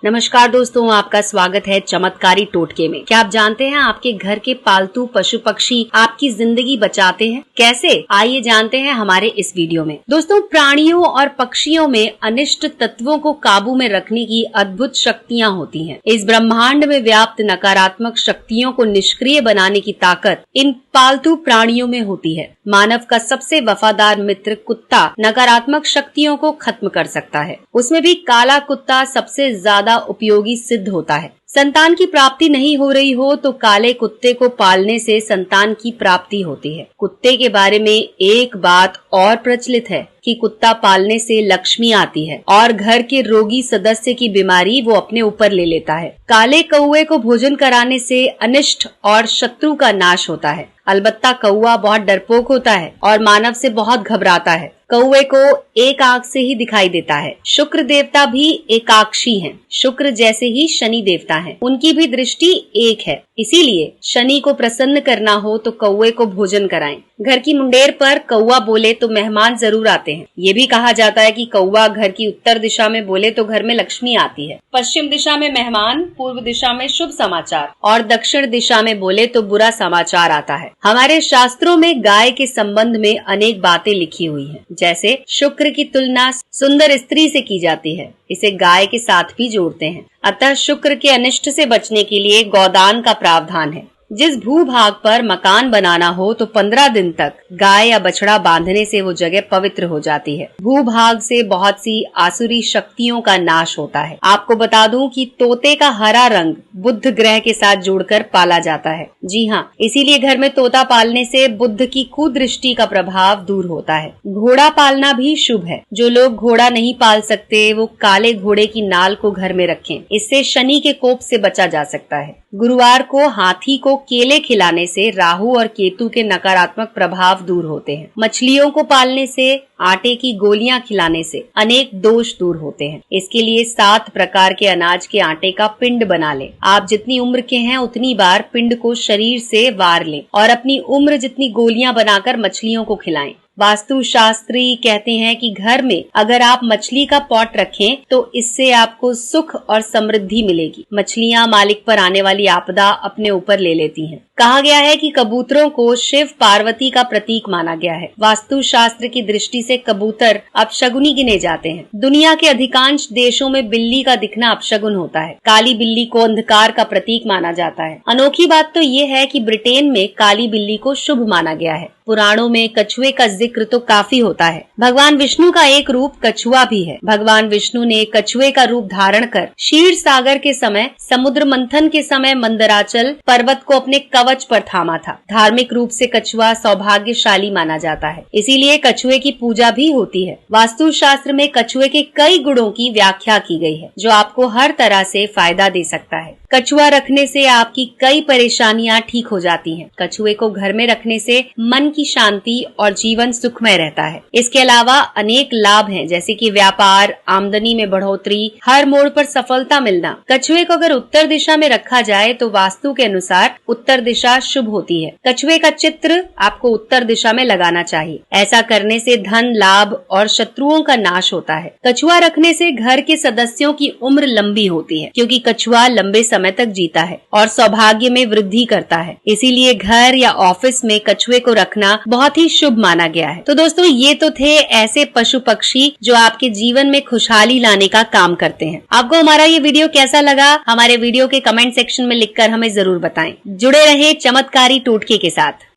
नमस्कार दोस्तों, आपका स्वागत है चमत्कारी टोटके में। क्या आप जानते हैं आपके घर के पालतू पशु पक्षी आपकी जिंदगी बचाते हैं? कैसे? आइए जानते हैं हमारे इस वीडियो में। दोस्तों, प्राणियों और पक्षियों में अनिष्ट तत्वों को काबू में रखने की अद्भुत शक्तियाँ होती हैं। इस ब्रह्मांड में व्याप्त नकारात्मक शक्तियों को निष्क्रिय बनाने की ताकत इन पालतू प्राणियों में होती है। मानव का सबसे वफादार मित्र कुत्ता नकारात्मक शक्तियों को खत्म कर सकता है। उसमें भी काला कुत्ता सबसे ज्यादा उपयोगी सिद्ध होता है। संतान की प्राप्ति नहीं हो रही हो तो काले कुत्ते को पालने से संतान की प्राप्ति होती है। कुत्ते के बारे में एक बात और प्रचलित है कि कुत्ता पालने से लक्ष्मी आती है और घर के रोगी सदस्य की बीमारी वो अपने ऊपर ले लेता है। काले कौवे को भोजन कराने से अनिष्ट और शत्रु का नाश होता है। अलबत्ता कौवा बहुत डरपोक होता है और मानव से बहुत घबराता है। कौवे को एक आंख से ही दिखाई देता है। शुक्र देवता भी एकाक्षी हैं। शुक्र जैसे ही शनि देवता हैं। उनकी भी दृष्टि एक है। इसीलिए शनि को प्रसन्न करना हो तो कौवे को भोजन कराएं। घर की मुंडेर पर कौवा बोले तो मेहमान जरूर आते हैं। ये भी कहा जाता है कि कौवा घर की उत्तर दिशा में बोले तो घर में लक्ष्मी आती है। पश्चिम दिशा में मेहमान, पूर्व दिशा में शुभ समाचार और दक्षिण दिशा में बोले तो बुरा समाचार आता है। हमारे शास्त्रों में गाय के संबंध में अनेक बातें लिखी हुई हैं। जैसे शुक्र की तुलना सुंदर स्त्री से की जाती है। इसे गाय के साथ भी जोड़ते हैं। अतः शुक्र के अनिष्ट से बचने के लिए गोदान का प्रावधान है। जिस भूभाग पर मकान बनाना हो तो 15 दिन तक गाय या बछड़ा बांधने से वो जगह पवित्र हो जाती है। भूभाग से बहुत सी आसुरी शक्तियों का नाश होता है। आपको बता दूं कि तोते का हरा रंग बुध ग्रह के साथ जोड़कर पाला जाता है। जी हाँ, इसीलिए घर में तोता पालने से बुध की कुदृष्टि का प्रभाव दूर होता है। घोड़ा पालना भी शुभ है। जो लोग घोड़ा नहीं पाल सकते वो काले घोड़े की नाल को घर में रखें। इससे शनि के कोप से बचा जा सकता है। गुरुवार को हाथी को केले खिलाने से राहु और केतु के नकारात्मक प्रभाव दूर होते हैं। मछलियों को पालने से, आटे की गोलियां खिलाने से अनेक दोष दूर होते हैं। इसके लिए 7 प्रकार के अनाज के आटे का पिंड बना लें। आप जितनी उम्र के हैं उतनी बार पिंड को शरीर से वार लें और अपनी उम्र जितनी गोलियां बनाकर मछलियों को खिलाएं। वास्तु शास्त्री कहते हैं कि घर में अगर आप मछली का पॉट रखें तो इससे आपको सुख और समृद्धि मिलेगी। मछलियां मालिक पर आने वाली आपदा अपने ऊपर ले लेती हैं। कहा गया है कि कबूतरों को शिव पार्वती का प्रतीक माना गया है। वास्तु शास्त्र की दृष्टि से कबूतर अपशगुनी गिने जाते हैं। दुनिया के अधिकांश देशों में बिल्ली का दिखना अपशगुन होता है। काली बिल्ली को अंधकार का प्रतीक माना जाता है। अनोखी बात तो ये है कि ब्रिटेन में काली बिल्ली को शुभ माना गया है। पुराणों में कछुए का जिक्र तो काफी होता है। भगवान विष्णु का एक रूप कछुआ भी है। भगवान विष्णु ने कछुए का रूप धारण कर क्षीर सागर के समय, समुद्र मंथन के समय मंदराचल पर्वत को अपने कवच पर थामा था। धार्मिक रूप से कछुआ सौभाग्यशाली माना जाता है। इसीलिए कछुए की पूजा भी होती है। वास्तु शास्त्र में कछुए के कई गुणों की व्याख्या की गई है जो आपको हर तरह से फायदा दे सकता है। कछुआ रखने से आपकी कई परेशानियां ठीक हो जाती हैं। कछुए को घर में रखने से मन की शांति और जीवन सुखमय रहता है। इसके अलावा अनेक लाभ हैं, जैसे कि व्यापार, आमदनी में बढ़ोतरी, हर मोड़ पर सफलता मिलना। कछुए को अगर उत्तर दिशा में रखा जाए तो वास्तु के अनुसार उत्तर दिशा शुभ होती है। कछुए का चित्र आपको उत्तर दिशा में लगाना चाहिए। ऐसा करने से धन लाभ और शत्रुओं का नाश होता है। कछुआ रखने से घर के सदस्यों की उम्र लंबी होती है, क्योंकि कछुआ लंबे समय तक जीता है और सौभाग्य में वृद्धि करता है। इसीलिए घर या ऑफिस में कछुए को रखना बहुत ही शुभ माना गया है। तो दोस्तों, ये तो थे ऐसे पशु पक्षी जो आपके जीवन में खुशहाली लाने का काम करते हैं। आपको हमारा ये वीडियो कैसा लगा? हमारे वीडियो के कमेंट सेक्शन में लिखकर हमें जरूर बताएं। जुड़े रहें चमत्कारी टोटके के साथ।